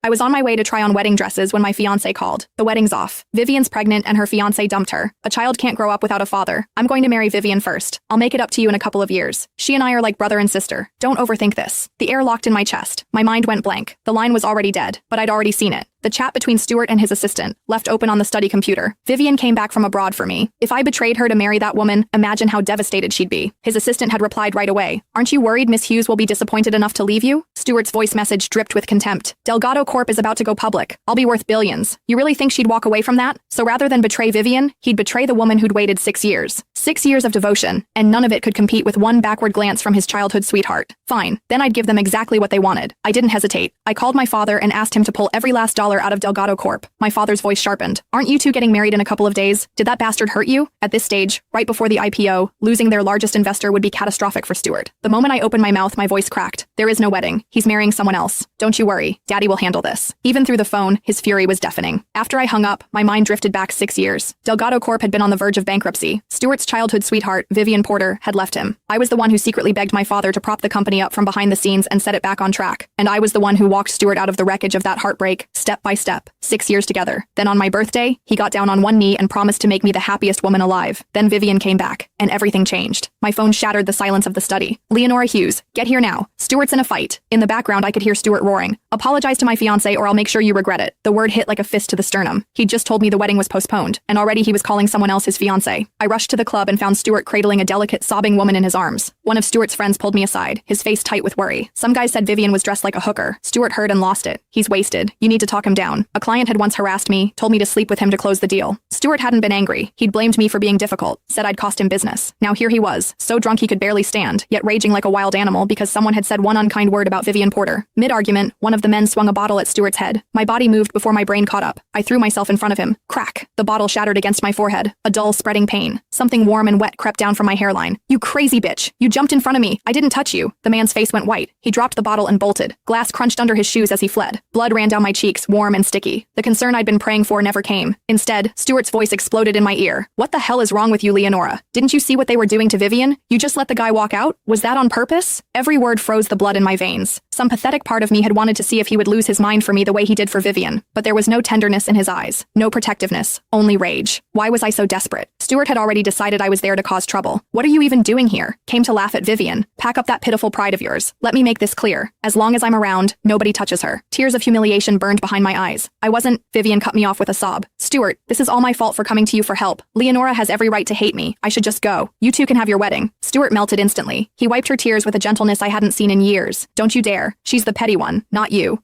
I was on my way to try on wedding dresses when my fiancé called. The wedding's off. Vivian's pregnant and her fiancé dumped her. A child can't grow up without a father. I'm going to marry Vivian first. I'll make it up to you in a couple of years. She and I are like brother and sister. Don't overthink this. The air locked in my chest. My mind went blank. The line was already dead, but I'd already seen it. The chat between Stuart and his assistant, left open on the study computer. Vivian came back from abroad for me. If I betrayed her to marry that woman, imagine how devastated she'd be. His assistant had replied right away. Aren't you worried Miss Hughes will be disappointed enough to leave you? Stuart's voice message dripped with contempt. Delgado Corp is about to go public. I'll be worth billions. You really think she'd walk away from that? So rather than betray Vivian, he'd betray the woman who'd waited 6 years. 6 years of devotion, and none of it could compete with one backward glance from his childhood sweetheart. Fine, then I'd give them exactly what they wanted. I didn't hesitate. I called my father and asked him to pull every last dollar out of Delgado Corp. My father's voice sharpened. Aren't you two getting married in a couple of days? Did that bastard hurt you? At this stage, right before the IPO, losing their largest investor would be catastrophic for Stuart. The moment I opened my mouth, my voice cracked. There is no wedding. He's marrying someone else. Don't you worry. Daddy will handle this. Even through the phone, his fury was deafening. After I hung up, my mind drifted back 6 years. Delgado Corp had been on the verge of bankruptcy. Stuart's childhood sweetheart, Vivian Porter, had left him. I was the one who secretly begged my father to prop the company up from behind the scenes and set it back on track. And I was the one who walked Stuart out of the wreckage of that heartbreak, step by step. 6 years together. Then on my birthday, he got down on one knee and promised to make me the happiest woman alive. Then Vivian came back, and everything changed. My phone shattered the silence of the study. Leonora Hughes, get here now. Stuart's in a fight. In the background, I could hear Stuart roaring. Apologize to my fiancé or I'll make sure you regret it. The word hit like a fist to the sternum. He'd just told me the wedding was postponed, and already he was calling someone else his fiancé. I rushed to the club and found Stuart cradling a delicate, sobbing woman in his arms. One of Stuart's friends pulled me aside, his face tight with worry. Some guy said Vivian was dressed like a hooker. Stuart heard and lost it. He's wasted. You need to talk him down. A client had once harassed me, told me to sleep with him to close the deal. Stuart hadn't been angry. He'd blamed me for being difficult, said I'd cost him business. Now here he was, so drunk he could barely stand, yet raging like a wild animal because someone had said one unkind word about Vivian Porter. Mid-argument, one of the men swung a bottle at Stuart's head. My body moved before my brain caught up. I threw myself in front of him. Crack! The bottle shattered against my forehead. A dull, spreading pain. Something warm and wet crept down from my hairline. You crazy bitch! You jumped in front of me. I didn't touch you. The man's face went white. He dropped the bottle and bolted. Glass crunched under his shoes as he fled. Blood ran down my cheeks, warm and sticky. The concern I'd been praying for never came. Instead, Stuart's voice exploded in my ear. What the hell is wrong with you, Leonora? Didn't you see what they were doing to Vivian? You just let the guy walk out? Was that on purpose? Every word froze the blood in my veins. Some pathetic part of me had wanted to see if he would lose his mind for me the way he did for Vivian, but there was no tenderness in his eyes, no protectiveness, only rage. Why was I so desperate? Stuart had already decided I was there to cause trouble. What are you even doing here? Came to laugh at Vivian. Pack up that pitiful pride of yours. Let me make this clear. As long as I'm around, nobody touches her. Tears of humiliation burned behind my eyes. Vivian cut me off with a sob. Stuart, this is all my fault for coming to you for help. Leonora has every right to hate me. I should just go. You two can have your wedding. Stuart melted instantly. He wiped her tears with a gentleness I hadn't seen in years. Don't you dare. She's the petty one, not you.